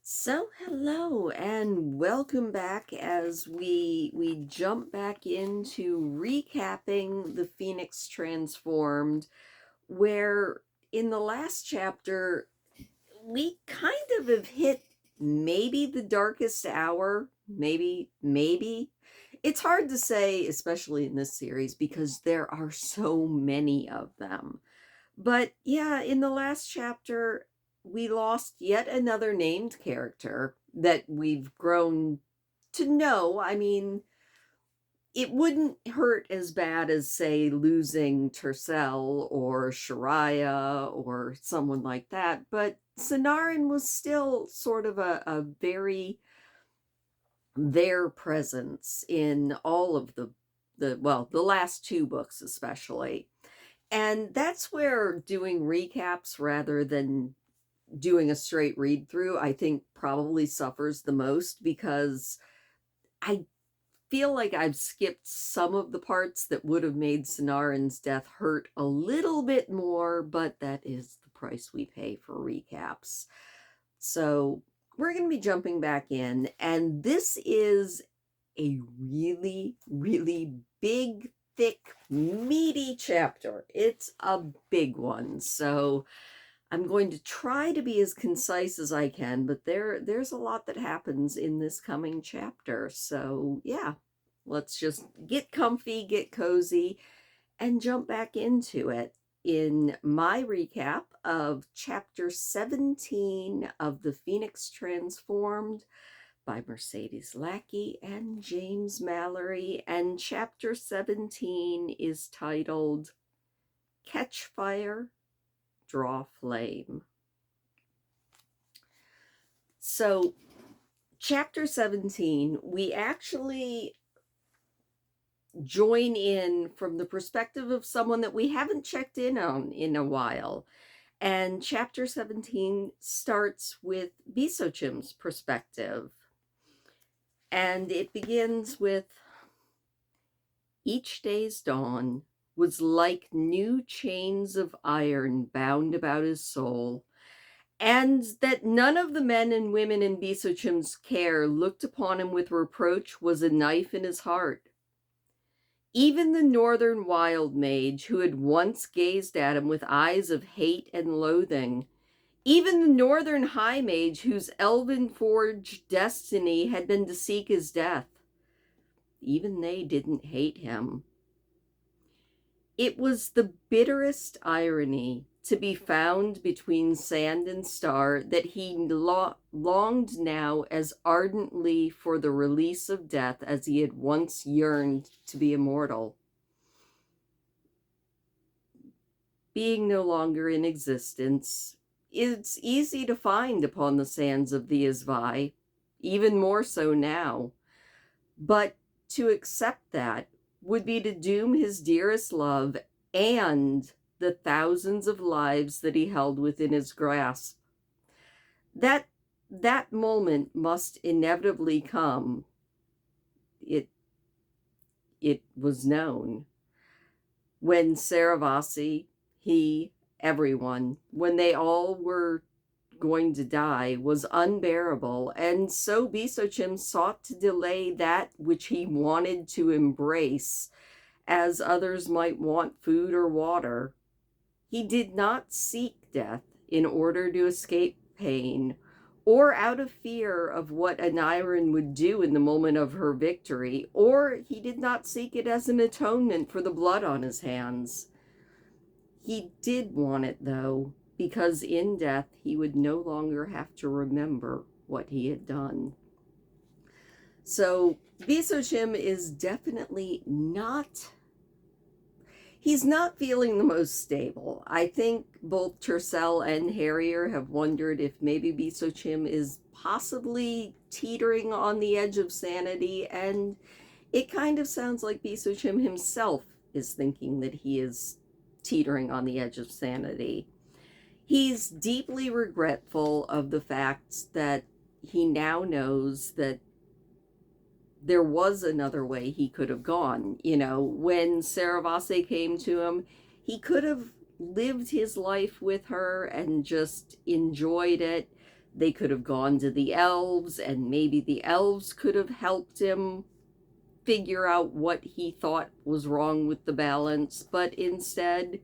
So hello and welcome back as we jump back into recapping the Phoenix Transformed, where in the last chapter we kind of have hit maybe the darkest hour, maybe. It's hard to say, especially in this series, because there are so many of them. But yeah, in the last chapter, we lost yet another named character that we've grown to know. I mean, it wouldn't hurt as bad as, say, losing Tercel or Shariah or someone like that, but Sonarin was still sort of a very their presence in all of the last two books especially. And that's where doing recaps rather than doing a straight read through, I think probably suffers the most, because I feel like I've skipped some of the parts that would have made Sonarin's death hurt a little bit more, but that is the price we pay for recaps. So we're going to be jumping back in, and this is a really big, thick, meaty chapter. It's a big one. So I'm going to try to be as concise as I can, but there's a lot that happens in this coming chapter. So yeah, let's just get comfy, get cozy, and jump back into it in my recap of chapter 17 of The Phoenix Transformed by Mercedes Lackey and James Mallory. And chapter 17 is titled Catch Fire, Draw Flame. So, chapter 17, we actually join in from the perspective of someone that we haven't checked in on in a while. And chapter 17 starts with Bisochim's perspective. And it begins with, each day's dawn was like new chains of iron bound about his soul, and that none of the men and women in Bisochim's care looked upon him with reproach was a knife in his heart. Even the northern wild mage, who had once gazed at him with eyes of hate and loathing, even the northern high mage, whose elven-forged destiny had been to seek his death, even they didn't hate him. It was the bitterest irony to be found between sand and star that he longed now as ardently for the release of death as he had once yearned to be immortal. Being no longer in existence, it's easy to find upon the sands of the Isvai, even more so now. But to accept that would be to doom his dearest love and the thousands of lives that he held within his grasp. That moment must inevitably come. It was known. When Saravasi, he, everyone, when they all were going to die, was unbearable, and so Bisochim sought to delay that which he wanted to embrace, as others might want food or water. He did not seek death in order to escape pain, or out of fear of what Aniran would do in the moment of her victory, or he did not seek it as an atonement for the blood on his hands. He did want it, though, because in death he would no longer have to remember what he had done. So Bisochim is definitely not, he's not feeling the most stable. I think both Tercel and Harrier have wondered if maybe Bisochim is possibly teetering on the edge of sanity, and it kind of sounds like Bisochim himself is thinking that he is teetering on the edge of sanity. He's deeply regretful of the fact that he now knows that there was another way he could have gone. You know, when Saravase came to him, he could have lived his life with her and just enjoyed it. They could have gone to the elves, and maybe the elves could have helped him figure out what he thought was wrong with the balance, but instead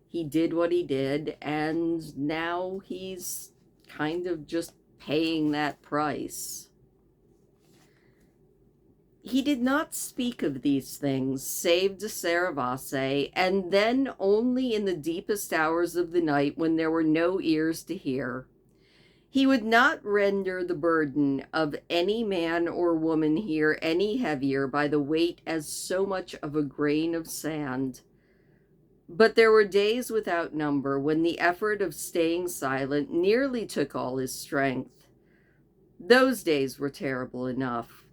he did what he did, and now he's kind of just paying that price. He did not speak of these things, save to Saravase, and then only in the deepest hours of the night when there were no ears to hear. He would not render the burden of any man or woman here any heavier by the weight as so much of a grain of sand. But there were days without number when the effort of staying silent nearly took all his strength. Those days were terrible enough.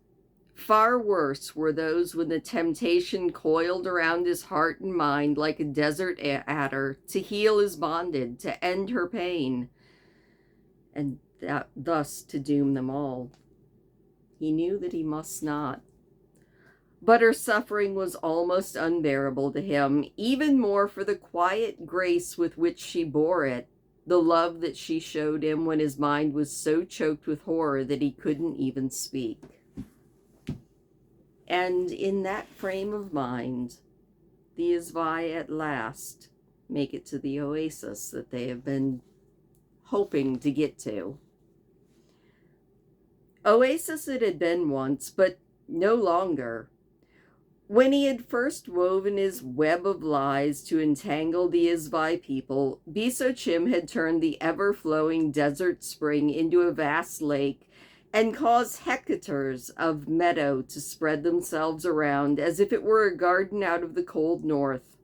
Far worse were those when the temptation coiled around his heart and mind like a desert adder to heal his bondage, to end her pain, and thus to doom them all. He knew that he must not. But her suffering was almost unbearable to him, even more for the quiet grace with which she bore it, the love that she showed him when his mind was so choked with horror that he couldn't even speak. And in that frame of mind, the Isvai at last make it to the oasis that they have been hoping to get to. Oasis it had been once, but no longer. When he had first woven his web of lies to entangle the Isvai people, Bisochim had turned the ever-flowing desert spring into a vast lake and caused hectares of meadow to spread themselves around as if it were a garden out of the cold north.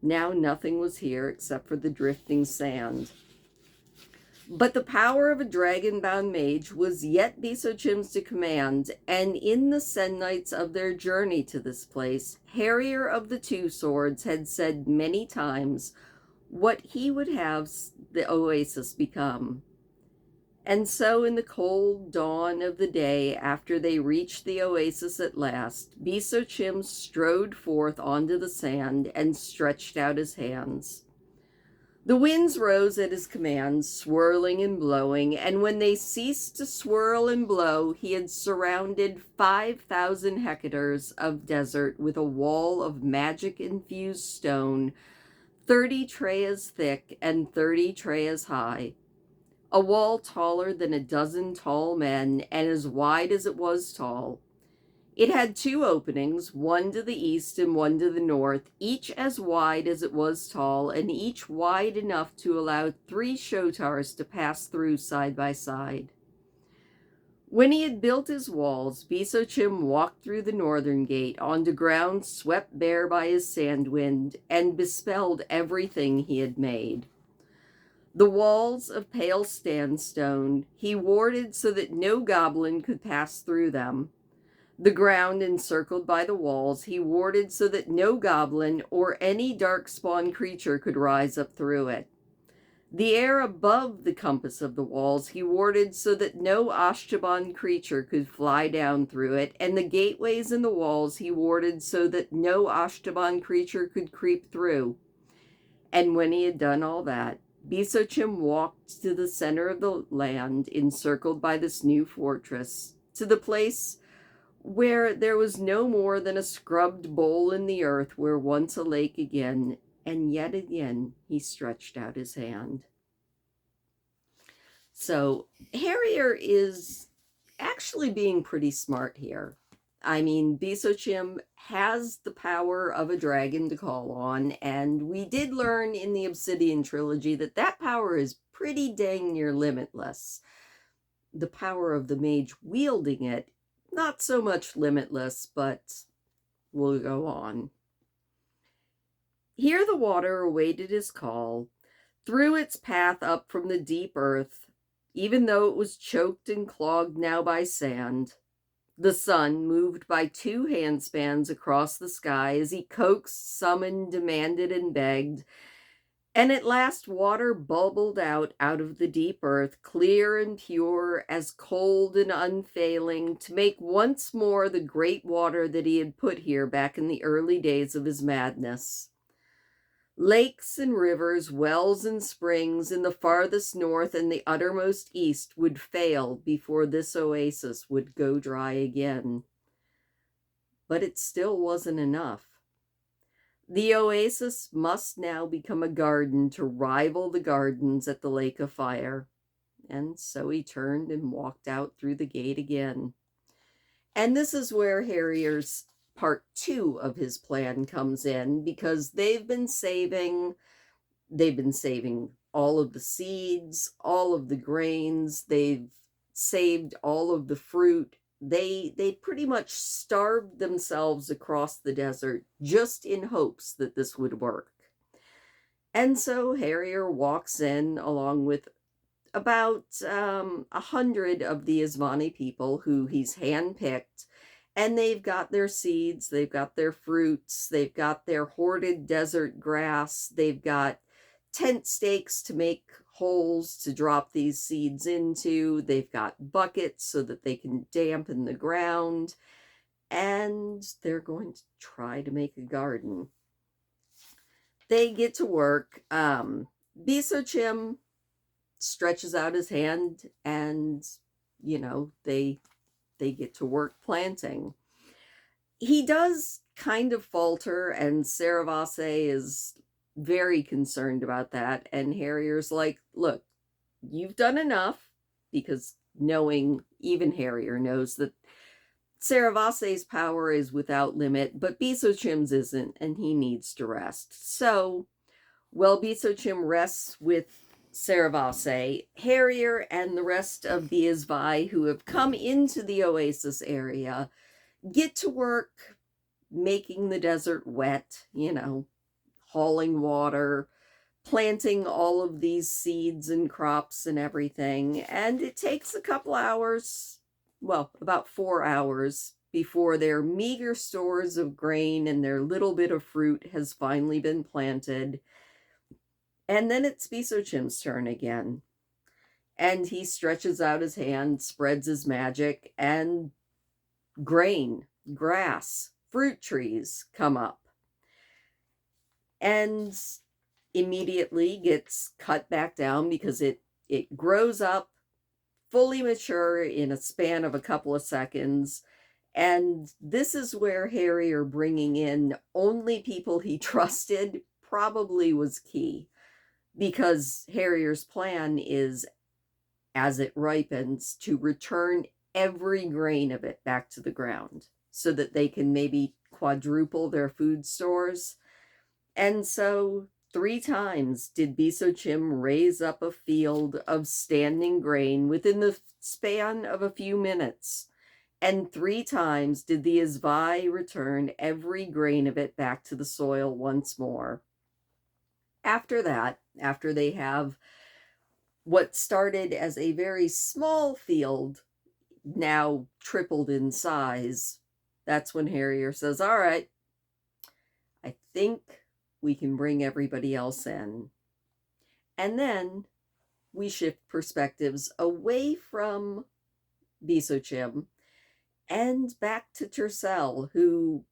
Now nothing was here except for the drifting sand. But the power of a dragon-bound mage was yet Bisochim's to command, and in the sennights of their journey to this place, Harrier of the Two Swords had said many times what he would have the oasis become. And so in the cold dawn of the day after they reached the oasis at last, Bisochim strode forth onto the sand and stretched out his hands. The winds rose at his command, swirling and blowing, and when they ceased to swirl and blow, he had surrounded 5,000 hectares of desert with a wall of magic-infused stone, 30 treas thick and 30 treas high. A wall taller than a dozen tall men, and as wide as it was tall. It had 2 openings, one to the east and one to the north, each as wide as it was tall, and each wide enough to allow 3 shotars to pass through side by side. When he had built his walls, Bisochim walked through the northern gate onto ground swept bare by his sand wind, and bespelled everything he had made. The walls of pale sandstone he warded so that no goblin could pass through them. The ground encircled by the walls he warded so that no goblin or any dark-spawn creature could rise up through it. The air above the compass of the walls he warded so that no Ashtaban creature could fly down through it, and the gateways in the walls he warded so that no Ashtaban creature could creep through. And when he had done all that, Bisochim walked to the center of the land encircled by this new fortress, to the place where there was no more than a scrubbed bowl in the earth where once a lake again, and yet again he stretched out his hand. So Harrier is actually being pretty smart here. I mean, Bisochim has the power of a dragon to call on, and we did learn in the Obsidian trilogy that that power is pretty dang near limitless. The power of the mage wielding it, not so much limitless, but we'll go on. Here the water awaited his call, through its path up from the deep earth, even though it was choked and clogged now by sand. The sun moved by 2 handspans across the sky as he coaxed, summoned, demanded, and begged, and at last water bubbled out of the deep earth, clear and pure, as cold and unfailing, to make once more the great water that he had put here back in the early days of his madness. Lakes and rivers, wells and springs in the farthest north and the uttermost east would fail before this oasis would go dry again. But it still wasn't enough. The oasis must now become a garden to rival the gardens at the Lake of Fire. And so he turned and walked out through the gate again. And this is where Harrier's part 2 of his plan comes in, because they've been saving all of the seeds, all of the grains, they've saved all of the fruit. They pretty much starved themselves across the desert just in hopes that this would work. And so Harrier walks in along with about 100 of the Isvani people who he's handpicked, and they've got their seeds, they've got their fruits, they've got their hoarded desert grass, they've got tent stakes to make holes to drop these seeds into, they've got buckets so that they can dampen the ground, and they're going to try to make a garden. They get to work. Bisochim stretches out his hand, and they get to work planting. He does kind of falter, and Saravase is very concerned about that, and Harrier's like, look, you've done enough, because even Harrier knows that Saravase's power is without limit, but Bisochim's isn't, and he needs to rest. So while Bisochim rests with Saravase, Harrier and the rest of the Isvai who have come into the oasis area get to work making the desert wet, hauling water, planting all of these seeds and crops and everything. And it takes a couple hours, well, about 4 hours, before their meager stores of grain and their little bit of fruit has finally been planted. And then it's Bisochim's turn again. And he stretches out his hand, spreads his magic, and grain, grass, fruit trees come up. And immediately gets cut back down because it grows up fully mature in a span of a couple of seconds. And this is where Harrier bringing in only people he trusted probably was key, because Harrier's plan is, as it ripens, to return every grain of it back to the ground so that they can maybe quadruple their food stores. And so 3 times did Bisochim raise up a field of standing grain within the span of a few minutes. And 3 times did the Isvai return every grain of it back to the soil once more. After that, after they have what started as a very small field now tripled in size, that's when Harrier says, all right, I think we can bring everybody else in. And then we shift perspectives away from Bisochim and back to Tercel, who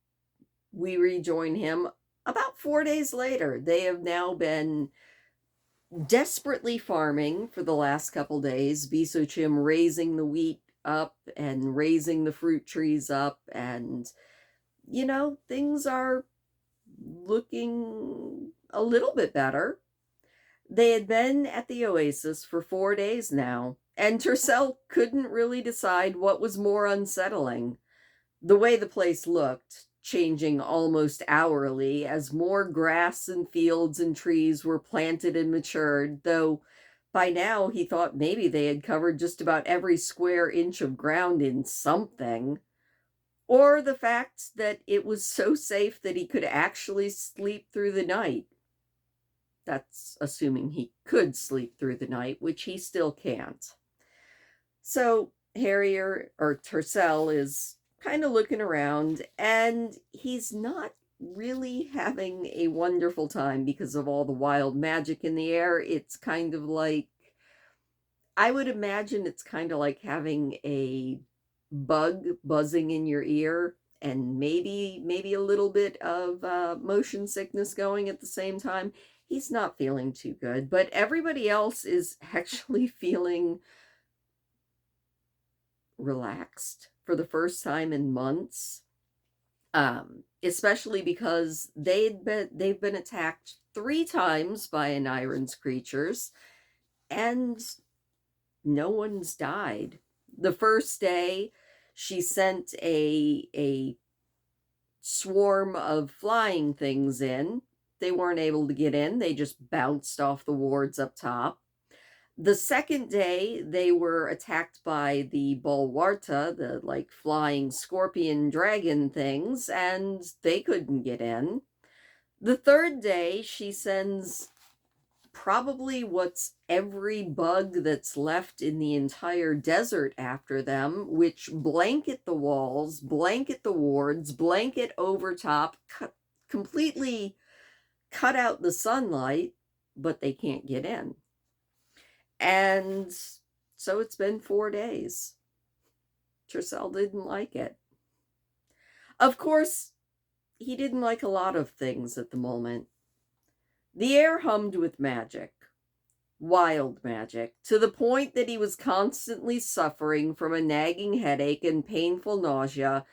we rejoin him about 4 days later. They have now been desperately farming for the last couple days. Bisochim raising the wheat up and raising the fruit trees up, and things are looking a little bit better. They had been at the oasis for 4 days now, and Tercel couldn't really decide what was more unsettling. The way the place looked, changing almost hourly as more grass and fields and trees were planted and matured, though by now he thought maybe they had covered just about every square inch of ground in something. Or the fact that it was so safe that he could actually sleep through the night. That's assuming he could sleep through the night, which he still can't. So Harrier, or Tercel, is kind of looking around, and he's not really having a wonderful time because of all the wild magic in the air. It's kind of like, I would imagine it's kind of like having a bug buzzing in your ear, and maybe a little bit of motion sickness going at the same time. He's not feeling too good, but everybody else is actually feeling relaxed for the first time in months. Especially because they've been attacked 3 times by Aniran's creatures, and no one's died. The first day, she sent a swarm of flying things in. They weren't able to get in. They just bounced off the wards up top. The second day, they were attacked by the Bulwarta, the like flying scorpion dragon things, and they couldn't get in. The third day, she sends probably what's every bug that's left in the entire desert after them, which blanket the walls, blanket the wards, blanket over top, completely cut out the sunlight, but they can't get in. And so it's been 4 days. Tercel didn't like it. Of course, he didn't like a lot of things at the moment. The air hummed with magic. Wild magic, to the point that he was constantly suffering from a nagging headache and painful nausea.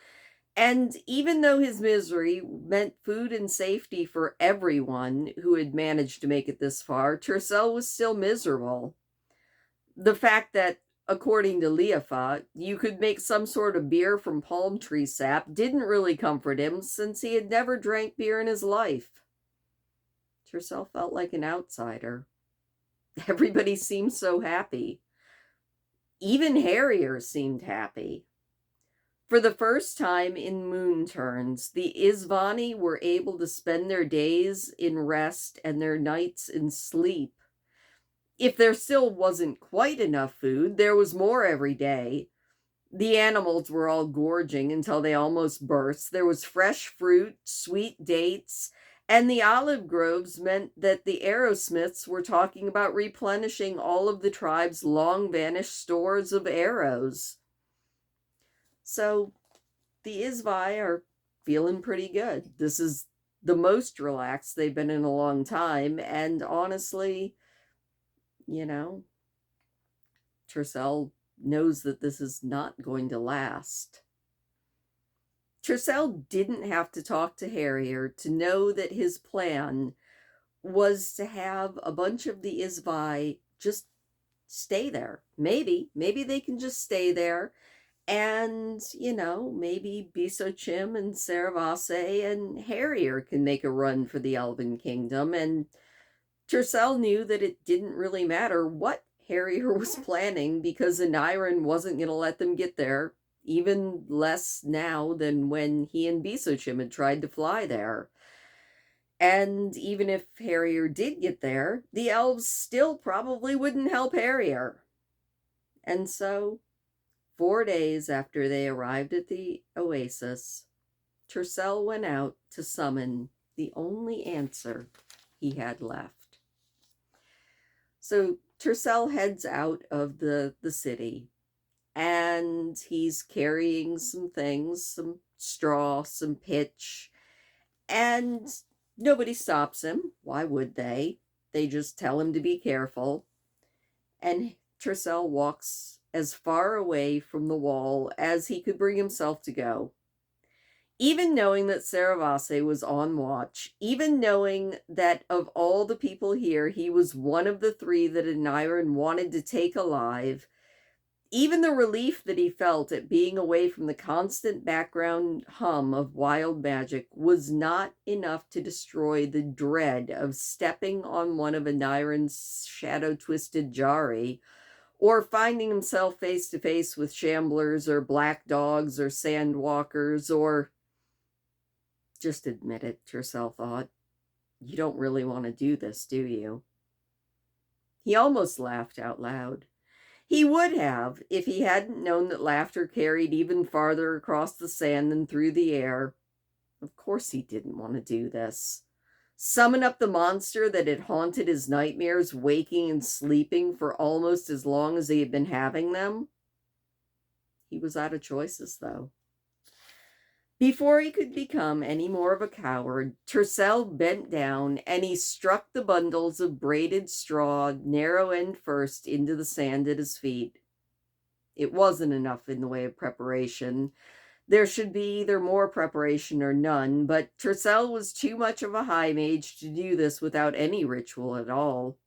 And even though his misery meant food and safety for everyone who had managed to make it this far, Tercel was still miserable. The fact that, according to Leafa, you could make some sort of beer from palm tree sap didn't really comfort him, since he had never drank beer in his life. Tercel felt like an outsider. Everybody seemed so happy. Even Harrier seemed happy. For the first time in moon turns, the Isvani were able to spend their days in rest and their nights in sleep. If there still wasn't quite enough food, there was more every day. The animals were all gorging until they almost burst. There was fresh fruit, sweet dates, and the olive groves meant that the arrowsmiths were talking about replenishing all of the tribe's long-vanished stores of arrows. So the Isvai are feeling pretty good. This is the most relaxed they've been in a long time, and honestly, Tercel knows that this is not going to last. Tercel didn't have to talk to Harrier to know that his plan was to have a bunch of the Isvai just stay there. Maybe they can just stay there, and, maybe Bisochim and Saravase and Harrier can make a run for the Elven Kingdom, and Tercel knew that it didn't really matter what Harrier was planning, because Aniran wasn't going to let them get there, even less now than when he and Bisochim had tried to fly there. And even if Harrier did get there, the elves still probably wouldn't help Harrier. And so, 4 days after they arrived at the oasis, Tercel went out to summon the only answer he had left. So Tercel heads out of the city, and he's carrying some things, some straw, some pitch, and nobody stops him. Why would they? They just tell him to be careful. And Tercel walks as far away from the wall as he could bring himself to go. Even knowing that Saravase was on watch, even knowing that of all the people here, he was one of the 3 that Aniran wanted to take alive, even the relief that he felt at being away from the constant background hum of wild magic was not enough to destroy the dread of stepping on one of Aniran's shadow-twisted Jari, or finding himself face to face with shamblers or black dogs or sandwalkers, or... Just admit it, Tercel thought. You don't really want to do this, do you? He almost laughed out loud. He would have, if he hadn't known that laughter carried even farther across the sand than through the air. Of course he didn't want to do this. Summon up the monster that had haunted his nightmares, waking and sleeping for almost as long as he had been having them. He was out of choices, though. Before he could become any more of a coward, Tercel bent down and he struck the bundles of braided straw, narrow end first, into the sand at his feet. It wasn't enough in the way of preparation. There should be either more preparation or none, but Tercel was too much of a high mage to do this without any ritual at all.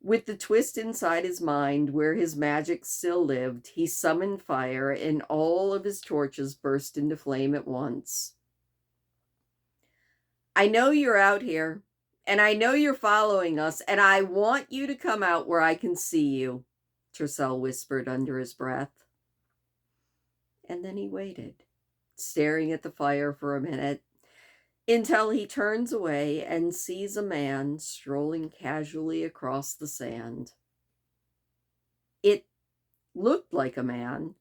With the twist inside his mind where his magic still lived, he summoned fire, and all of his torches burst into flame at once. I know you're out here, and I know you're following us, and I want you to come out where I can see you, Tercel whispered under his breath. And then he waited, staring at the fire for a minute, until he turns away and sees a man strolling casually across the sand. It looked like a man,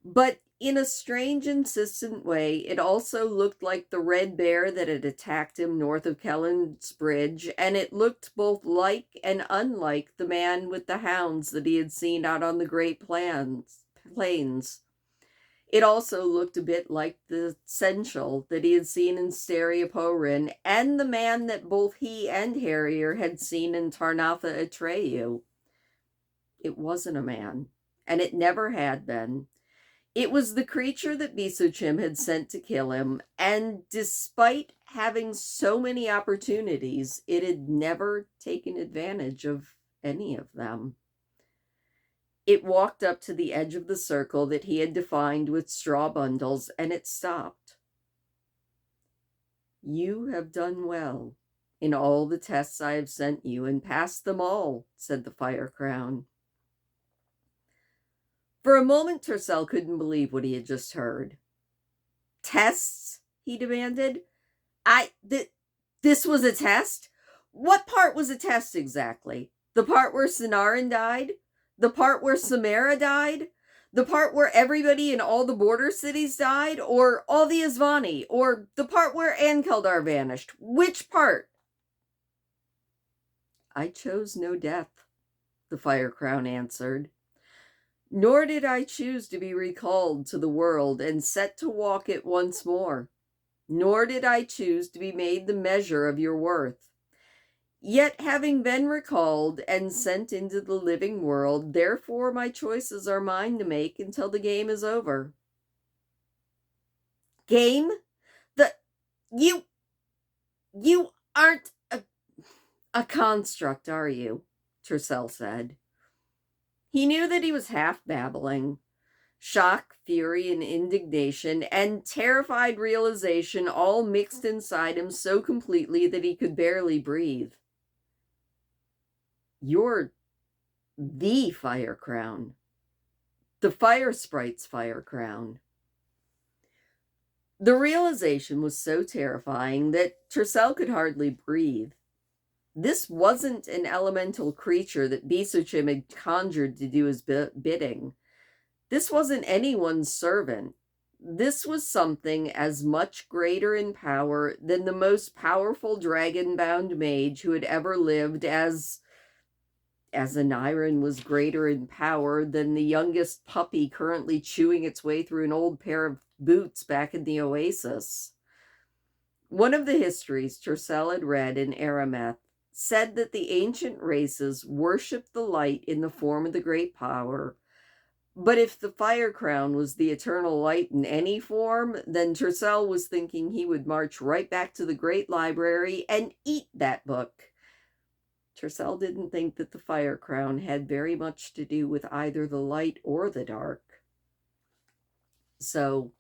but in a strange, insistent way, it also looked like the red bear that had attacked him north of Kellen's Bridge, and it looked both like and unlike the man with the hounds that he had seen out on the Great Plains. It also looked a bit like the Sensual that he had seen in Stereoporin, and the man that both he and Harrier had seen in Tarnatha Atreyu. It wasn't a man, and it never had been. It was the creature that Bisochim had sent to kill him, and despite having so many opportunities, it had never taken advantage of any of them. It walked up to the edge of the circle that he had defined with straw bundles, and it stopped. You have done well in all the tests I have sent you, and passed them all, said the Fire Crown. For a moment, Tercel couldn't believe what he had just heard. Tests? He demanded. This was a test? What part was a test exactly? The part where Sinarin died? The part where Samara died? The part where everybody in all the border cities died? Or all the Isvani? Or the part where Ankeldar vanished? Which part? I chose no death, the Fire Crown answered. Nor did I choose to be recalled to the world and set to walk it once more. Nor did I choose to be made the measure of your worth. Yet, having been recalled and sent into the living world, therefore my choices are mine to make until the game is over. Game? You aren't a construct, are you? Tercel said. He knew that he was half babbling. Shock, fury, and indignation, and terrified realization all mixed inside him so completely that he could barely breathe. You're the Fire Crown. The Fire Sprite's Fire Crown. The realization was so terrifying that Tercel could hardly breathe. This wasn't an elemental creature that Bisochim had conjured to do his bidding. This wasn't anyone's servant. This was something as much greater in power than the most powerful dragon-bound mage who had ever lived, as Aniran was greater in power than the youngest puppy currently chewing its way through an old pair of boots back in the Oasis. One of the histories Tercel had read in Arameth said that the ancient races worshipped the light in the form of the great power, but if the Fire Crown was the eternal light in any form, then Tercel was thinking he would march right back to the Great Library and eat that book. Tercel didn't think that the Fire Crown had very much to do with either the light or the dark. So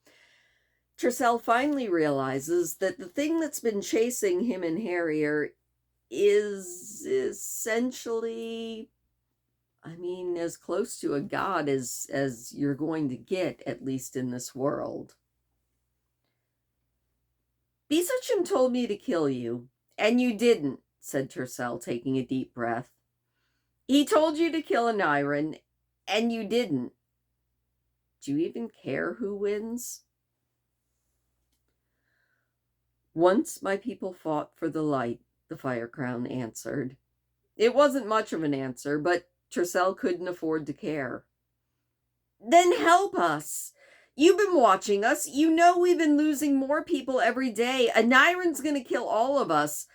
Tercel finally realizes that the thing that's been chasing him and Harrier is essentially, as close to a god as you're going to get, at least in this world. Bisochim told me to kill you, and you didn't, said Tercel, taking a deep breath. He told you to kill Aniran, and you didn't. Do you even care who wins? Once my people fought for the light, the Fire Crown answered. It wasn't much of an answer, but Tercel couldn't afford to care. Then help us. You've been watching us. You know we've been losing more people every day. Aniran's gonna kill all of us.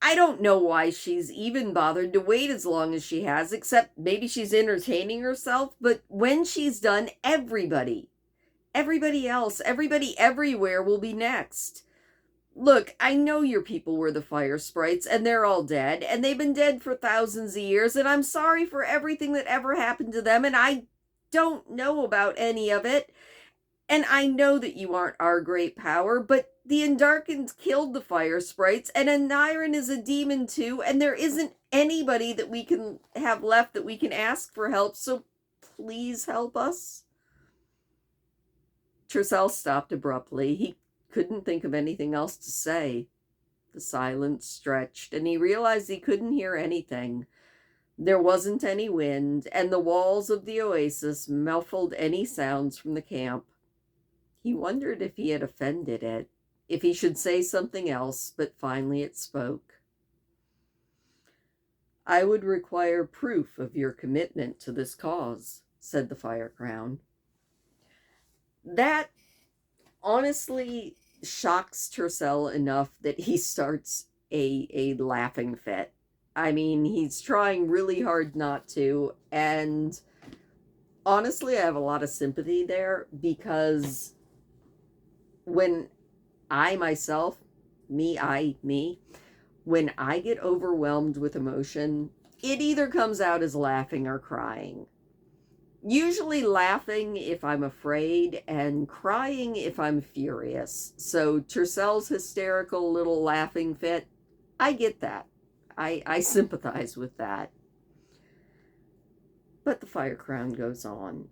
I don't know why she's even bothered to wait as long as she has, except maybe she's entertaining herself. But when she's done, everybody else, everybody everywhere will be next. Look, I know your people were the fire sprites, and they're all dead, and they've been dead for thousands of years, and I'm sorry for everything that ever happened to them, and I don't know about any of it. And I know that you aren't our great power, but the Undarkens killed the fire sprites, and Aniran is a demon too, and there isn't anybody that we can have left that we can ask for help, so please help us. Trissel stopped abruptly. He couldn't think of anything else to say. The silence stretched, and he realized he couldn't hear anything. There wasn't any wind, and the walls of the oasis muffled any sounds from the camp. He wondered if he had offended it, if he should say something else, but finally it spoke. "I would require proof of your commitment to this cause," said the Fire Crown. That honestly shocks Trissel enough that he starts a laughing fit. I mean, he's trying really hard not to, and honestly, I have a lot of sympathy there, because when I myself, when I get overwhelmed with emotion, it either comes out as laughing or crying. Usually laughing if I'm afraid, and crying if I'm furious. So Trissel's hysterical little laughing fit, I get that. I sympathize with that. But the Fire Crown goes on.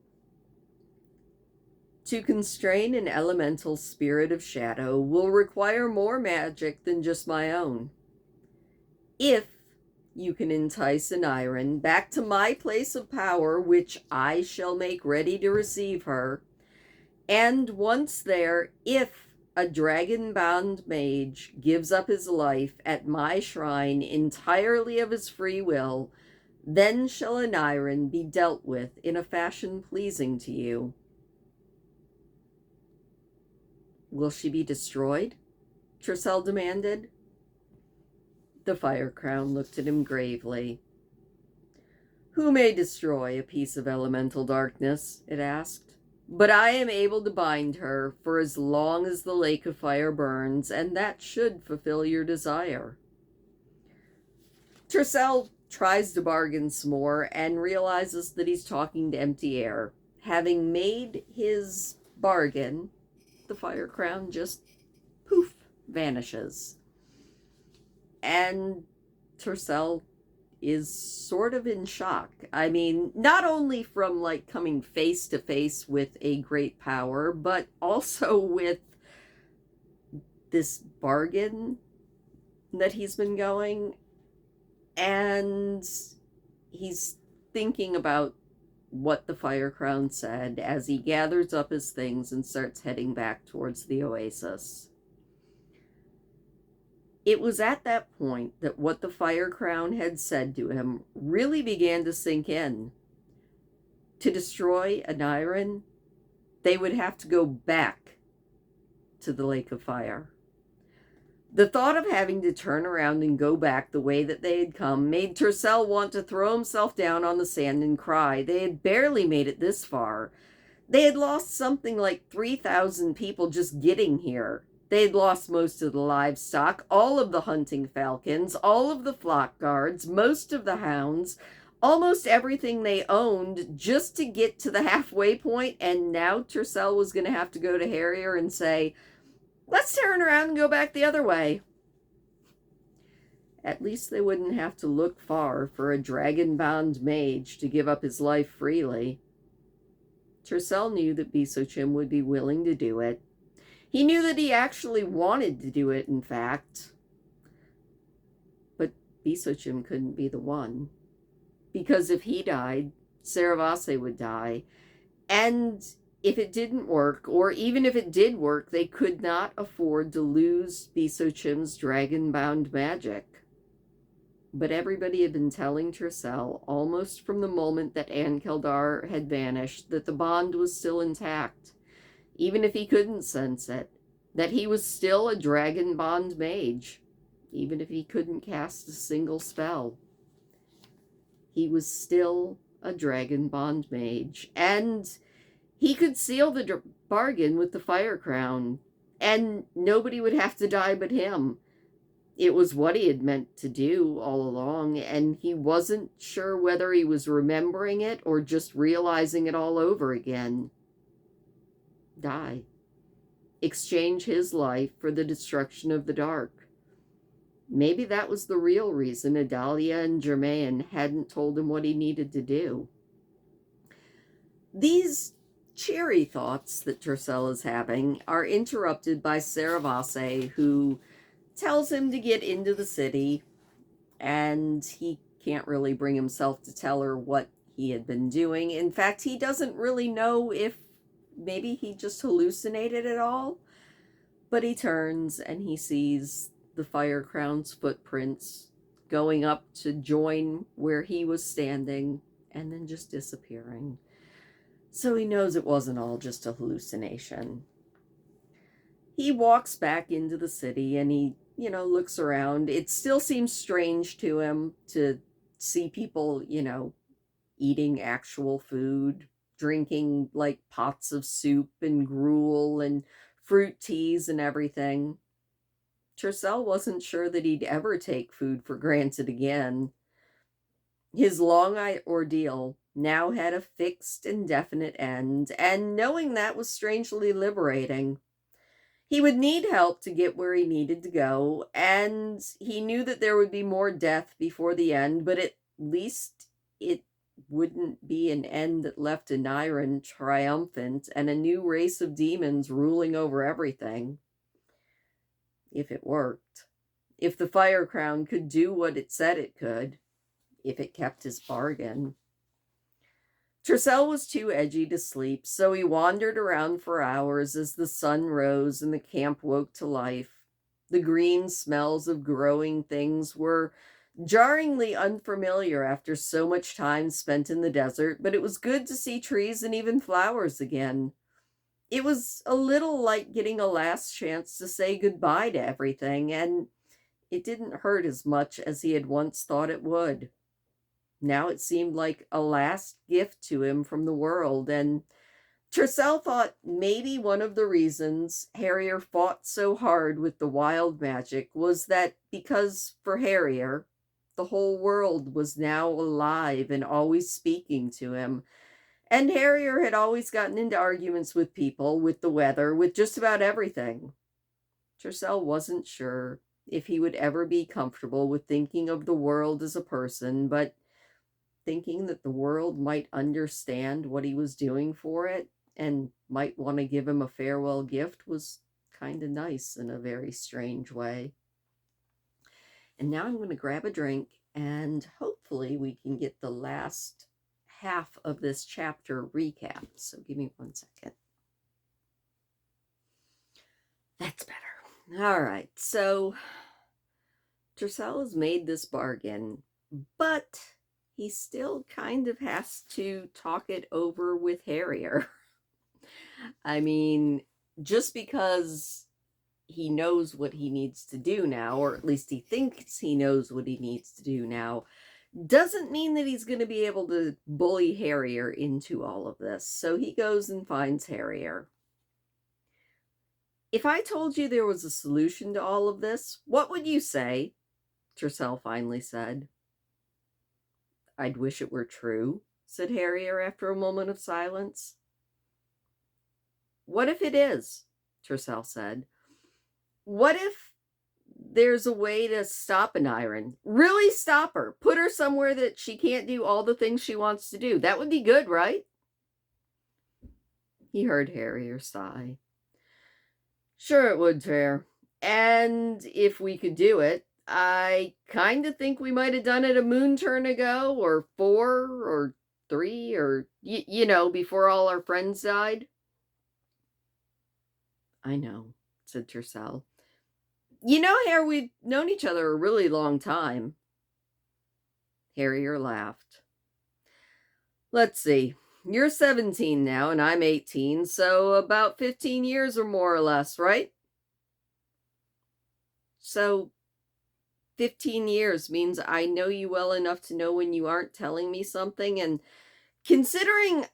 "To constrain an elemental spirit of shadow will require more magic than just my own. If you can entice Aniran back to my place of power, which I shall make ready to receive her, and once there, if a dragon-bound mage gives up his life at my shrine entirely of his free will, then shall Aniran be dealt with in a fashion pleasing to you." "Will she be destroyed?" Trissel demanded. The Fire Crown looked at him gravely. "Who may destroy a piece of elemental darkness?" it asked. "But I am able to bind her for as long as the lake of fire burns, and that should fulfill your desire." Trissel tries to bargain some more and realizes that he's talking to empty air. Having made his bargain, the Fire Crown just poof vanishes. And Trissel is sort of in shock. I mean, not only from like coming face to face with a great power, but also with this bargain that he's been going. And he's thinking about what the Fire Crown said as he gathers up his things and starts heading back towards the oasis. It was at that point that what the Fire Crown had said to him really began to sink in. To destroy Aniran, they would have to go back to the Lake of Fire. The thought of having to turn around and go back the way that they had come made Trissel want to throw himself down on the sand and cry. They had barely made it this far. They had lost something like 3,000 people just getting here. They had lost most of the livestock, all of the hunting falcons, all of the flock guards, most of the hounds, almost everything they owned just to get to the halfway point, and now Trissel was going to have to go to Harrier and say, "Let's turn around and go back the other way." At least they wouldn't have to look far for a dragon-bound mage to give up his life freely. Trissel knew that Bisochim would be willing to do it. He knew that he actually wanted to do it, in fact. But Bisochim couldn't be the one. Because if he died, Saravase would die. And if it didn't work, or even if it did work, they could not afford to lose Bisochim's dragon-bound magic. But everybody had been telling Trissel, almost from the moment that Ankeldar had vanished, that the bond was still intact. even if he couldn't sense it, that he was still a dragon bond mage, even if he couldn't cast a single spell. He was still a dragon bond mage, and he could seal the bargain with the fire crown, and nobody would have to die but him. It was what he had meant to do all along, and he wasn't sure whether he was remembering it or just realizing it all over again. Die. Exchange his life for the destruction of the dark. Maybe that was the real reason Adalia and Germain hadn't told him what he needed to do. These cheery thoughts that Tercel is having are interrupted by Saravase, who tells him to get into the city, and he can't really bring himself to tell her what he had been doing. In fact, he doesn't really know if maybe he just hallucinated it all, but he turns and he sees the Fire Crown's footprints going up to join where he was standing and then just disappearing. So he knows it wasn't all just a hallucination. He walks back into the city and he, looks around. It still seems strange to him to see people, eating actual food, drinking like pots of soup and gruel and fruit teas and everything. Tercel wasn't sure that he'd ever take food for granted again. His long ordeal now had a fixed and definite end, and knowing that was strangely liberating. He would need help to get where he needed to go, and he knew that there would be more death before the end, but at least it wouldn't be an end that left Aniron triumphant and a new race of demons ruling over everything. If it worked. If the Fire Crown could do what it said it could. If it kept his bargain. Tercel was too edgy to sleep, so he wandered around for hours as the sun rose and the camp woke to life. The green smells of growing things were jarringly unfamiliar after so much time spent in the desert, but it was good to see trees and even flowers again. It was a little like getting a last chance to say goodbye to everything, and it didn't hurt as much as he had once thought it would. Now it seemed like a last gift to him from the world, and Tercel thought maybe one of the reasons Harrier fought so hard with the wild magic was that because for Harrier, the whole world was now alive and always speaking to him. And Harrier had always gotten into arguments with people, with the weather, with just about everything. Tercel wasn't sure if he would ever be comfortable with thinking of the world as a person, but thinking that the world might understand what he was doing for it and might want to give him a farewell gift was kind of nice in a very strange way. And now I'm going to grab a drink and hopefully we can get the last half of this chapter recap. So give me 1 second. That's better. All right. So Tercel has made this bargain, but he still kind of has to talk it over with Harrier. I mean, just because he knows what he needs to do now, or at least he thinks he knows what he needs to do now, doesn't mean that he's going to be able to bully Harrier into all of this. So he goes and finds Harrier. If I told you there was a solution to all of this, what would you say? Tercel finally said. I'd wish it were true, said Harrier after a moment of silence. What if it is? Tercel said. What if there's a way to stop Aniron? Really stop her. Put her somewhere that she can't do all the things she wants to do. That would be good, right? He heard Harrier sigh. Sure it would, Fair. And if we could do it, I kind of think we might have done it a moon turn ago, or 4, or 3, or, before all our friends died. I know, said Tercel. Harry, we've known each other a really long time. Harrier laughed. Let's see. You're 17 now, and I'm 18, so about 15 years or more or less, right? So 15 years means I know you well enough to know when you aren't telling me something, and considering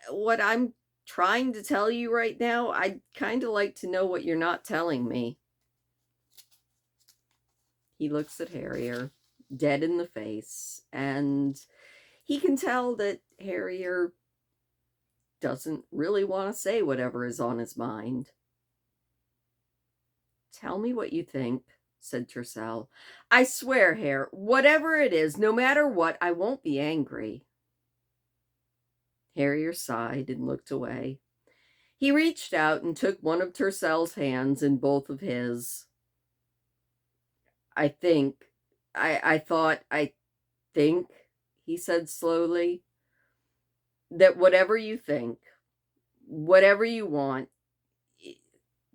what I'm trying to tell you right now, I'd kind of like to know what you're not telling me. He looks at Harrier, dead in the face, and he can tell that Harrier doesn't really want to say whatever is on his mind. Tell me what you think, said Tercel. I swear, Hare, whatever it is, no matter what, I won't be angry. Harrier sighed and looked away. He reached out and took one of Tercel's hands in both of his. I think, I think, he said slowly, that whatever you think, whatever you want,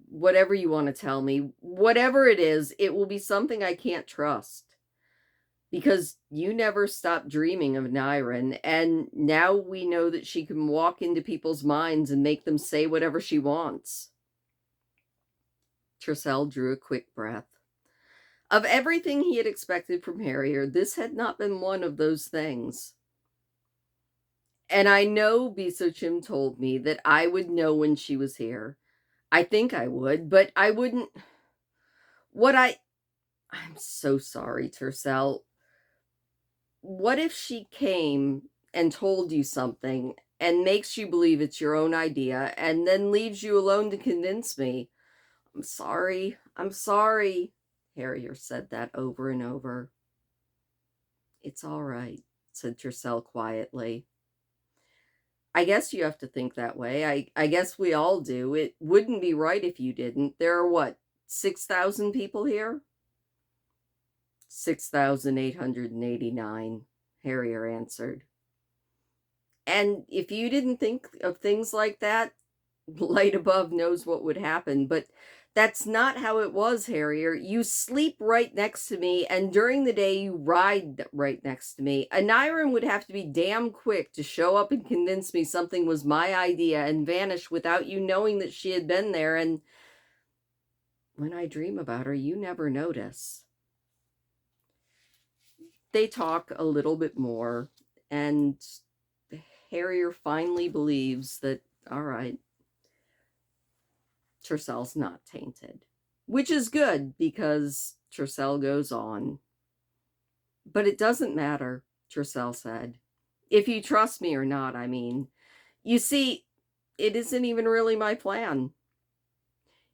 whatever you want to tell me, whatever it is, it will be something I can't trust. Because you never stopped dreaming of Nyren, and now we know that she can walk into people's minds and make them say whatever she wants. Tercel drew a quick breath. Of everything he had expected from Harrier, this had not been one of those things. And I know Bisochim told me that I would know when she was here. I think I would, but I wouldn't. I'm so sorry, Tercel. What if she came and told you something and makes you believe it's your own idea and then leaves you alone to convince me? I'm sorry. I'm sorry. Harrier said that over and over. It's all right, said Tercel quietly. I guess you have to think that way. I guess we all do. It wouldn't be right if you didn't. There are what, 6,000 people here? 6,889, Harrier answered. And if you didn't think of things like that, Light Above knows what would happen. But that's not how it was, Harrier. You sleep right next to me, and during the day you ride right next to me. A Nyren would have to be damn quick to show up and convince me something was my idea and vanish without you knowing that she had been there. And when I dream about her, you never notice. They talk a little bit more, and Harrier finally believes that, all right, Tercel's not tainted. Which is good, because Tercel goes on. But it doesn't matter, Tercel said. If you trust me or not, I mean. You see, it isn't even really my plan.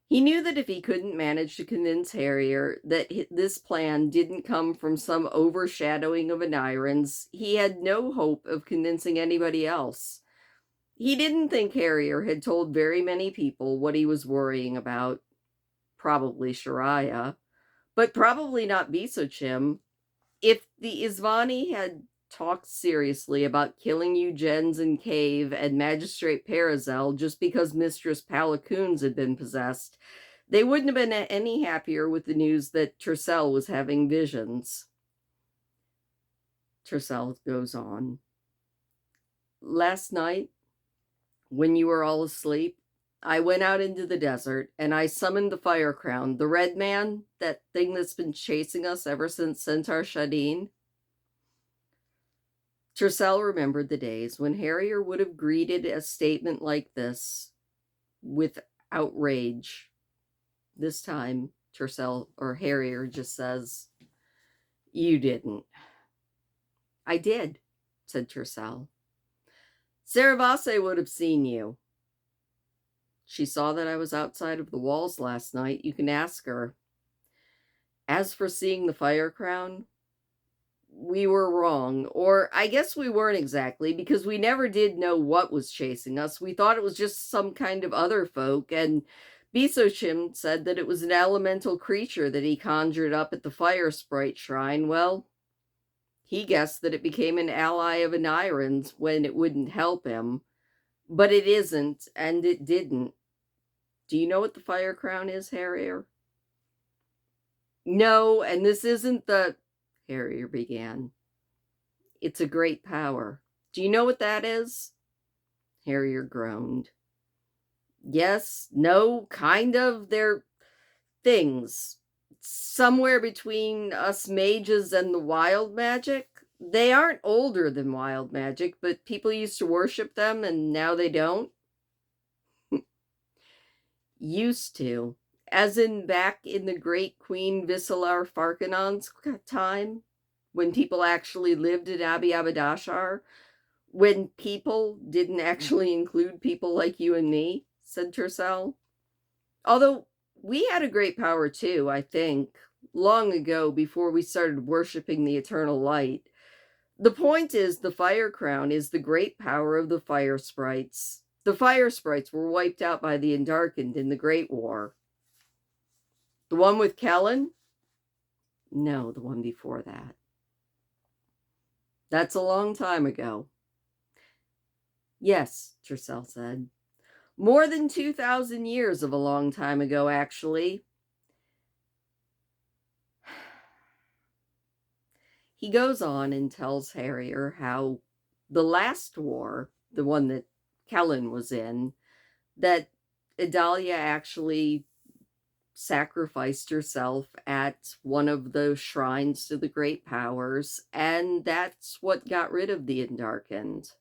He knew that if he couldn't manage to convince Harrier that this plan didn't come from some overshadowing of Nyren's, he had no hope of convincing anybody else. He didn't think Harrier had told very many people what he was worrying about. Probably Shariah, but probably not Bisochim. If the Isvani had talked seriously about killing Eugens in Cave and Magistrate Parazel just because Mistress Palacoons had been possessed, they wouldn't have been any happier with the news that Tercel was having visions. Tercel goes on. Last night, when you were all asleep, I went out into the desert and I summoned the Fire Crown, the red man, that thing that's been chasing us ever since Centaur Shadeen. Tercel remembered the days when Harrier would have greeted a statement like this with outrage. This time, Tercel or Harrier just says, "You didn't." "I did," said Tercel. "Saravase would have seen you. She saw that I was outside of the walls last night. You can ask her. As for seeing the Fire Crown, we were wrong. Or I guess we weren't exactly, because we never did know what was chasing us. We thought it was just some kind of other folk, and Bisochim said that it was an elemental creature that he conjured up at the Fire Sprite Shrine. Well, he guessed that it became an ally of Nyren's when it wouldn't help him. But it isn't, and it didn't. Do you know what the Fire Crown is, Harrier?" "No, and this isn't the..." Harrier began. "It's a great power. Do you know what that is?" Harrier groaned. Yes, no, kind of. They're things. Somewhere between us mages and the wild magic. They aren't older than wild magic, but people used to worship them and now they don't. Used to. As in back in the great Queen Visilar Farkanon's time, when people actually lived in Abiyabadashar, when people didn't actually include people like you and me, said Tercel. Although we had a great power too, I think, long ago before we started worshiping the eternal light. The point is, the fire crown is the great power of the fire sprites. The fire sprites were wiped out by the Endarkened in the Great War. The one with Kellen? No, the one before that. That's a long time ago. Yes, Tercel said. More than 2,000 years of a long time ago, actually. He goes on and tells Harrier how the last war, the one that Kellen was in, that Idalia actually sacrificed herself at one of those shrines to the great powers, and that's what got rid of the Endarkened.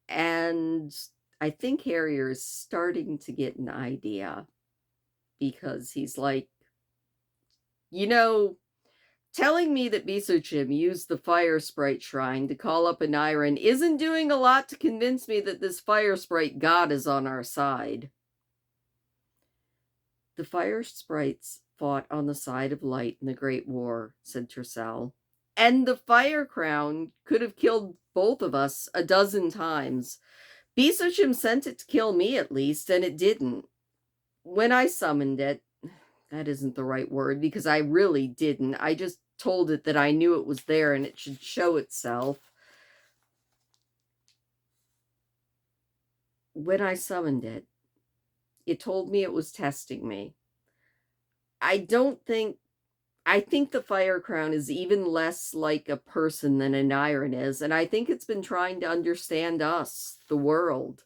And I think Harrier is starting to get an idea, because he's like, you know, telling me that Bisochim used the fire sprite shrine to call up an Iron isn't doing a lot to convince me that this fire sprite god is on our side. The fire sprites fought on the side of light in the Great War, said Tercel. And the fire crown could have killed both of us a dozen times. Bisochim sent it to kill me at least, and it didn't. When I summoned it, that isn't the right word, because I really didn't. I just told it that I knew it was there and it should show itself. When I summoned it, it told me it was testing me. I think the fire crown is even less like a person than an iron is, and I think it's been trying to understand us, the world.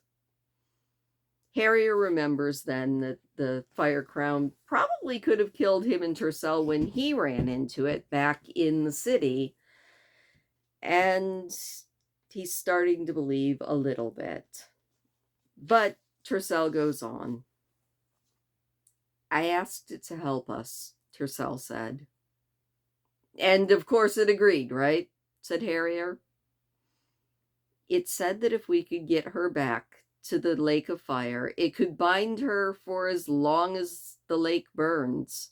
Harrier remembers then that the fire crown probably could have killed him and Tercel when he ran into it back in the city. And he's starting to believe a little bit. But Tercel goes on. I asked it to help us, Tercel said. And of course it agreed, right? Said Harrier. It said that if we could get her back to the lake of fire, it could bind her for as long as the lake burns.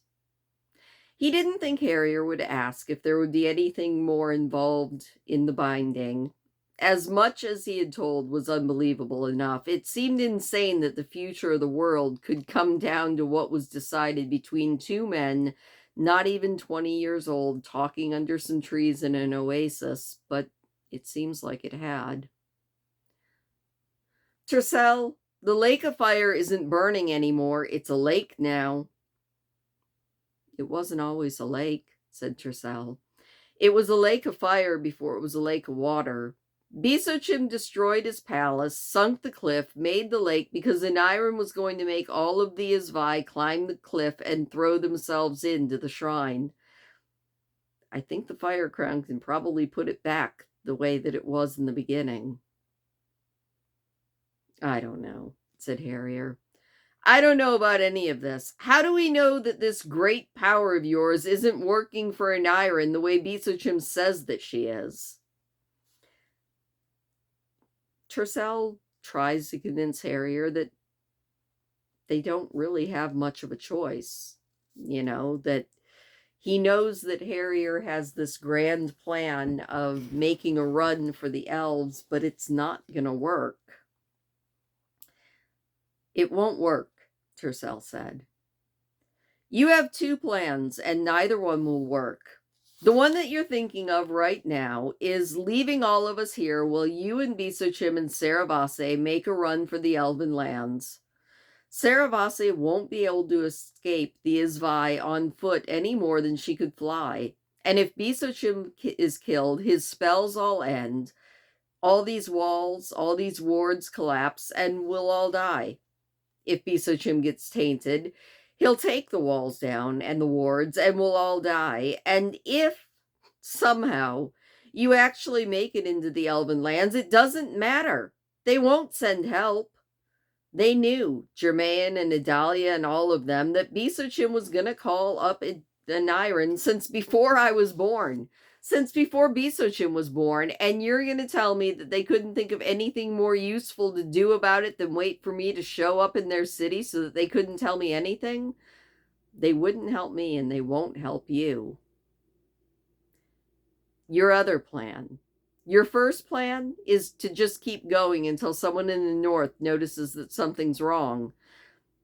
He didn't think Harrier would ask if there would be anything more involved in the binding. As much as he had told was unbelievable enough. It seemed insane that the future of the world could come down to what was decided between two men, not even 20 years old, talking under some trees in an oasis, but it seems like it had. Tercel, the lake of fire isn't burning anymore. It's a lake now. It wasn't always a lake, said Tercel. It was a lake of fire before it was a lake of water. Bisochim destroyed his palace, sunk the cliff, made the lake because Anirim was going to make all of the Izvai climb the cliff and throw themselves into the shrine. I think the fire crown can probably put it back the way that it was in the beginning. I don't know, said Harrier. I don't know about any of this. How do we know that this great power of yours isn't working for Anirim the way Bisochim says that she is? Tercel tries to convince Harrier that they don't really have much of a choice. That he knows that Harrier has this grand plan of making a run for the elves, but it's not going to work. It won't work, Tercel said. You have two plans, and neither one will work. The one that you're thinking of right now is leaving all of us here while you and Bisochim and Saravase make a run for the Elven lands. Saravase won't be able to escape the Izvai on foot any more than she could fly. And if Bisochim is killed, his spells all end. All these walls, all these wards collapse, and we'll all die. If Bisochim gets tainted, he'll take the walls down and the wards, and we'll all die. And if somehow you actually make it into the Elven lands, it doesn't matter. They won't send help. They knew, Germain and Idalia and all of them, that Bisochim was going to call up Aniron since before I was born. Since before Bisochim was born, and you're going to tell me that they couldn't think of anything more useful to do about it than wait for me to show up in their city so that they couldn't tell me anything? They wouldn't help me, and they won't help you. Your other plan. Your first plan is to just keep going until someone in the north notices that something's wrong.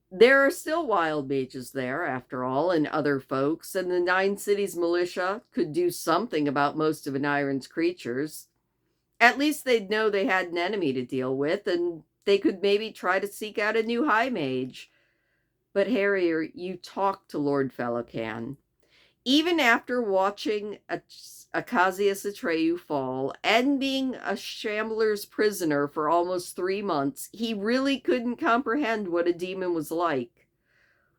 There are still wild mages there, after all, and other folks, and the Nine Cities militia could do something about most of Aniron's creatures. At least they'd know they had an enemy to deal with, and they could maybe try to seek out a new high mage. But Harrier, you talk to Lord Fellowcan. Even after watching Acacius Atreyu fall and being a shambler's prisoner for almost 3 months, he really couldn't comprehend what a demon was like.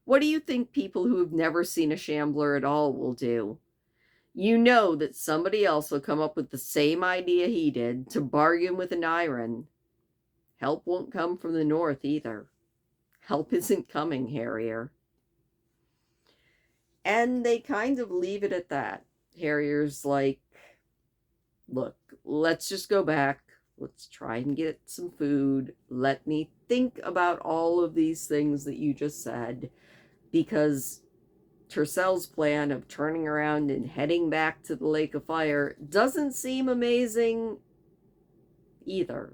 What do you think people who have never seen a shambler at all will do? You know that somebody else will come up with the same idea he did to bargain with Aniron. Help won't come from the north either. Help isn't coming, Harrier. And they kind of leave it at that. Harrier's like, look, let's just go back. Let's try and get some food. Let me think about all of these things that you just said. Because Tercell's plan of turning around and heading back to the Lake of Fire doesn't seem amazing either.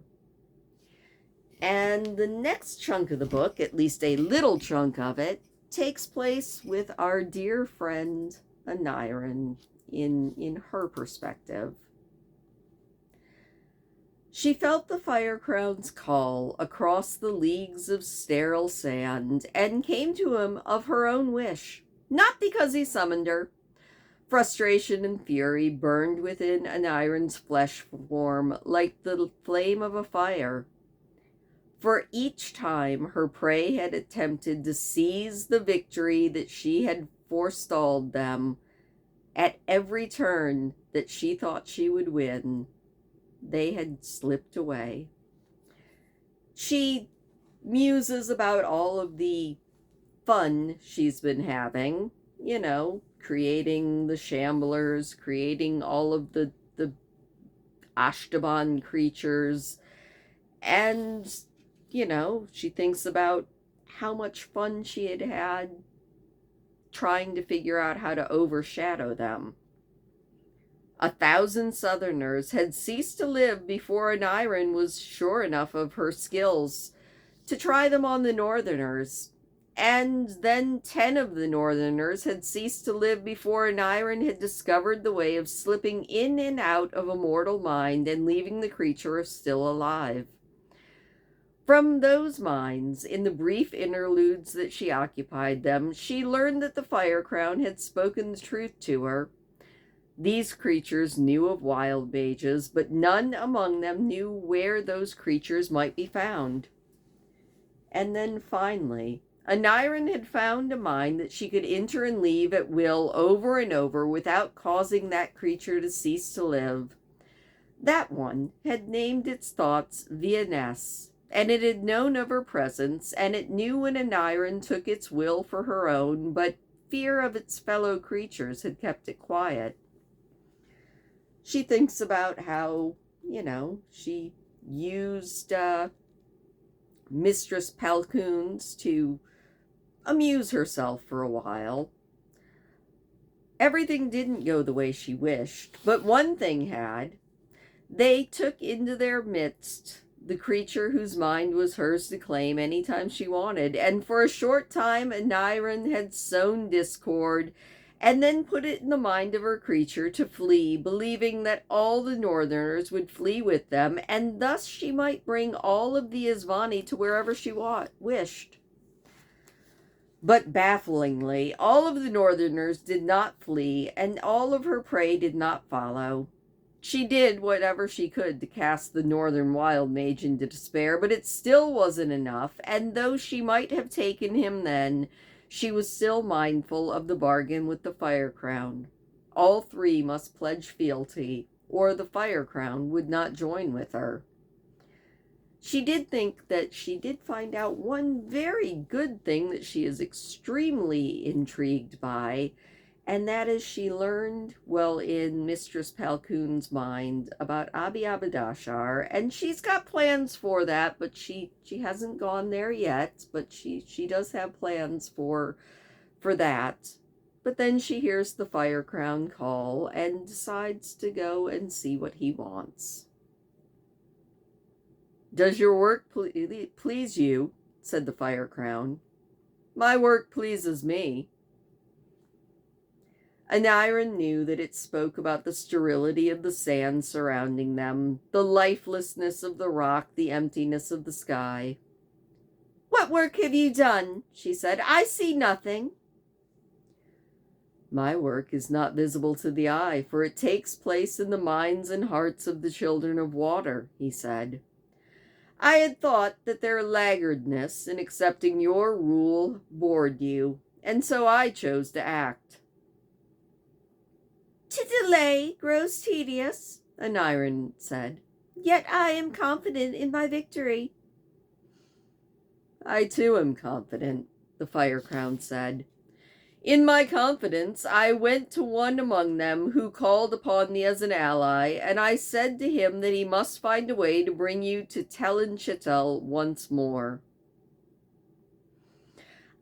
And the next chunk of the book, at least a little chunk of it, takes place with our dear friend Aniron in her perspective. She felt the Fire Crown's call across the leagues of sterile sand and came to him of her own wish, not because he summoned her. Frustration and fury burned within Aniron's flesh form like the flame of a fire. For each time her prey had attempted to seize the victory that she had forestalled them, at every turn that she thought she would win, they had slipped away. She muses about all of the fun she's been having, you know, creating the shamblers, creating all of the Ashtaban creatures, and you know, she thinks about how much fun she had had trying to figure out how to overshadow them. 1,000 Southerners had ceased to live before Aniron was sure enough of her skills to try them on the Northerners. And then 10 of the Northerners had ceased to live before Aniron had discovered the way of slipping in and out of a mortal mind and leaving the creature still alive. From those minds, in the brief interludes that she occupied them, she learned that the Fire Crown had spoken the truth to her. These creatures knew of wild mages, but none among them knew where those creatures might be found. And then finally, Aniron had found a mind that she could enter and leave at will over and over without causing that creature to cease to live. That one had named its thoughts Viennese, and it had known of her presence, and it knew when Aniron took its will for her own, but fear of its fellow creatures had kept it quiet. She thinks about how, you know, she used Mistress Palcoons to amuse herself for a while. Everything didn't go the way she wished, but one thing had. They took into their midst the creature whose mind was hers to claim anytime she wanted, and for a short time Aniron had sown discord, and then put it in the mind of her creature to flee, believing that all the Northerners would flee with them, and thus she might bring all of the Isvani to wherever she wished. But bafflingly, all of the Northerners did not flee, and all of her prey did not follow. She did whatever she could to cast the northern wild mage into despair, but it still wasn't enough, and though she might have taken him then, she was still mindful of the bargain with the Fire Crown. All three must pledge fealty, or the Fire Crown would not join with her. She did think that she did find out one very good thing that she is extremely intrigued by, and that is she learned, well, in Mistress Palcoon's mind about Abi Abadashar, and she's got plans for that, but she hasn't gone there yet, but she does have plans for that. But then she hears the Fire Crown call and decides to go and see what he wants. "Does your work please you?" said the Fire Crown. "My work pleases me." Aniron knew that it spoke about the sterility of the sand surrounding them, the lifelessness of the rock, the emptiness of the sky. "What work have you done?" she said. "I see nothing." "My work is not visible to the eye, for it takes place in the minds and hearts of the children of water," he said. "I had thought that their laggardness in accepting your rule bored you, and so I chose to act." "To delay grows tedious," Aniron said. "Yet I am confident in my victory." "I too am confident," the Fire Crown said. "In my confidence, I went to one among them who called upon me as an ally, and I said to him that he must find a way to bring you to Tellin Chittel once more."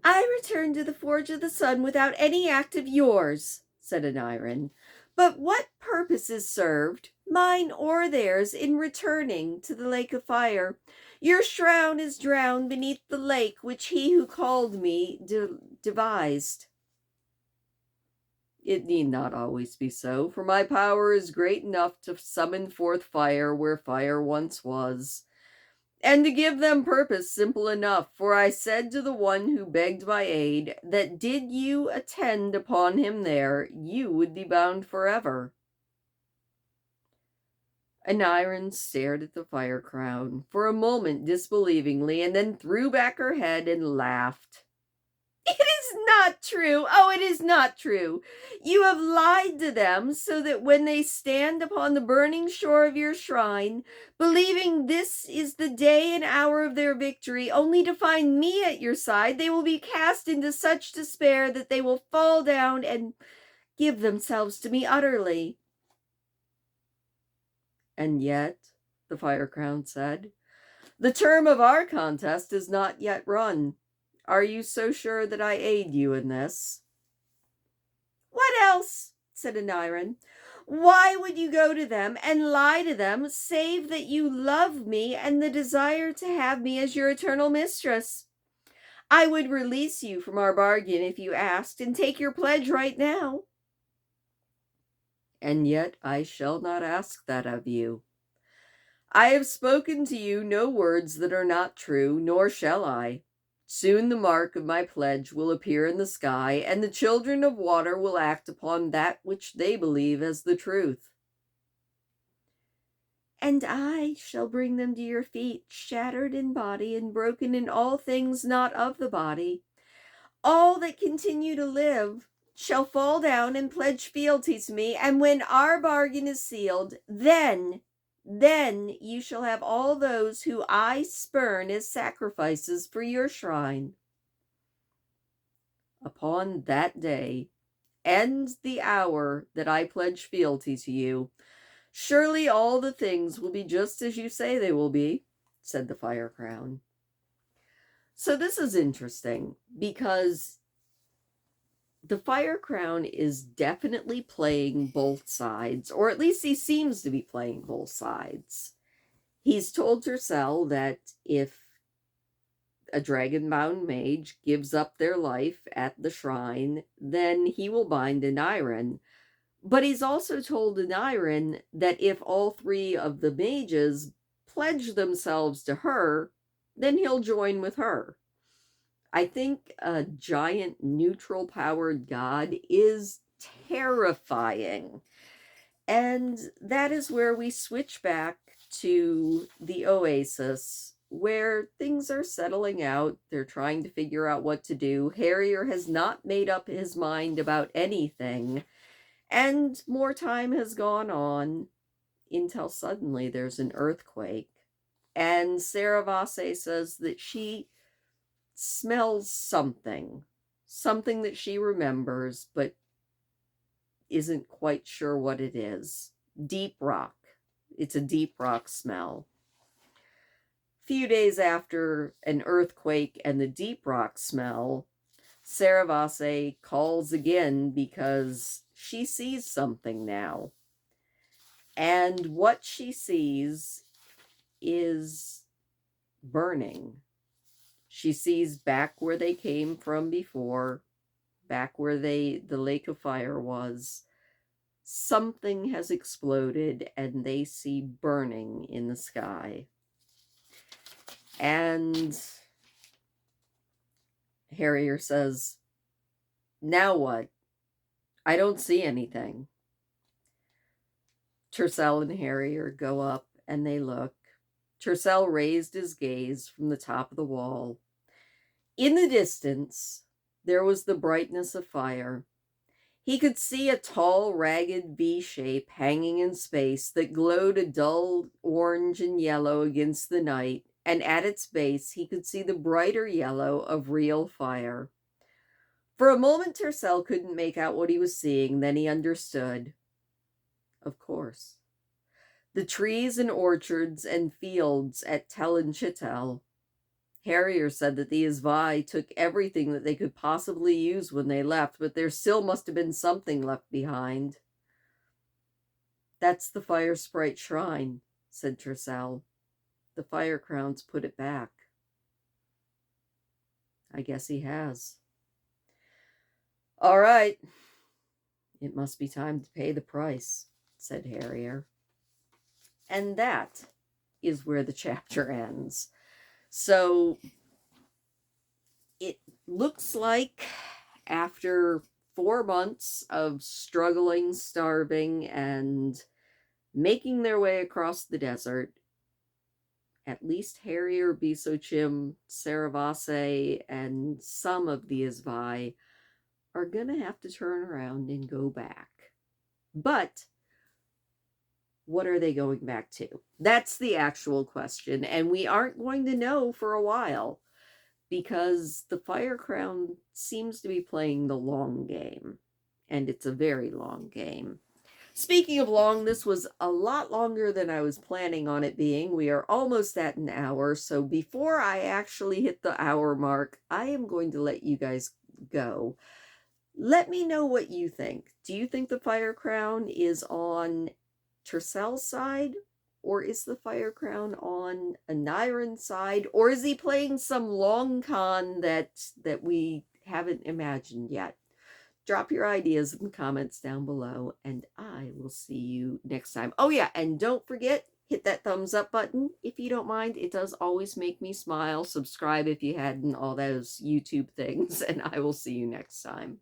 "I returned to the Forge of the Sun without any act of yours," said Aniron. "But what purpose is served, mine or theirs, in returning to the Lake of Fire? Your shroud is drowned beneath the lake which he who called me devised." "It need not always be so, for my power is great enough to summon forth fire where fire once was, and to give them purpose simple enough, for I said to the one who begged my aid that did you attend upon him there, you would be bound forever." Aniron stared at the Fire Crown for a moment disbelievingly, and then threw back her head and laughed. "It is not true. Oh, it is not true. You have lied to them so that when they stand upon the burning shore of your shrine, believing this is the day and hour of their victory, only to find me at your side, they will be cast into such despair that they will fall down and give themselves to me utterly." "And yet," the Fire Crown said, "the term of our contest is not yet run. Are you so sure that I aid you in this?" "What else?" said Aniron. "Why would you go to them and lie to them, save that you love me and the desire to have me as your eternal mistress? I would release you from our bargain if you asked, and take your pledge right now." "And yet I shall not ask that of you. I have spoken to you no words that are not true, nor shall I. Soon the mark of my pledge will appear in the sky, and the children of water will act upon that which they believe as the truth." "And I shall bring them to your feet, shattered in body and broken in all things not of the body. All that continue to live shall fall down and pledge fealty to me, and when our bargain is sealed, then you shall have all those who I spurn as sacrifices for your shrine. Upon that day ends the hour that I pledge fealty to you. Surely all the things will be just as you say they will be," said the Fire Crown. So this is interesting because the Fire Crown is definitely playing both sides, or at least he seems to be playing both sides. He's told Tercel that if a dragon-bound mage gives up their life at the shrine, then he will bind Aniron. But he's also told Aniron that if all three of the mages pledge themselves to her, then he'll join with her. I think a giant neutral powered god is terrifying. And that is where we switch back to the oasis, where things are settling out. They're trying to figure out what to do. Harrier has not made up his mind about anything, and more time has gone on until suddenly there's an earthquake. And Saravase says that she smells something, something that she remembers, but isn't quite sure what it is. Deep rock. It's a deep rock smell. A few days after an earthquake and the deep rock smell, Saravase calls again because she sees something now. And what she sees is burning. She sees back where they came from before, back where the lake of fire was. Something has exploded and they see burning in the sky. And Harrier says, "Now what? I don't see anything." Tercel and Harrier go up and they look. Tercel raised his gaze from the top of the wall. In the distance, there was the brightness of fire. He could see a tall, ragged V shape hanging in space that glowed a dull orange and yellow against the night, and at its base he could see the brighter yellow of real fire. For a moment Tercel couldn't make out what he was seeing, then he understood. Of course. The trees and orchards and fields at Tel and Chittel. Harrier said that the Isvai took everything that they could possibly use when they left, but there still must have been something left behind. "That's the Fire Sprite Shrine," said Tercel. "The Fire Crown's put it back." "I guess he has." "All right. It must be time to pay the price," said Harrier. And that is where the chapter ends. So it looks like after 4 months of struggling, starving, and making their way across the desert, at least Harrier, Bisochim, Saravase, and some of the Isvai are going to have to turn around and go back. But what are they going back to? That's the actual question, and we aren't going to know for a while, because the Fire Crown seems to be playing the long game, and it's a very long game. Speaking of long, this was a lot longer than I was planning on it being. We are almost at an hour, so before I actually hit the hour mark, I am going to let you guys go. Let me know what you think. Do you think the Fire Crown is on Tercel's side, or is the Fire Crown on Aniran's side, or is he playing some long con that we haven't imagined yet? Drop your ideas in the comments down below, and I will see you next time. Oh yeah, and don't forget, hit that thumbs up button if you don't mind. It does always make me smile. Subscribe if you hadn't, all those YouTube things, and I will see you next time.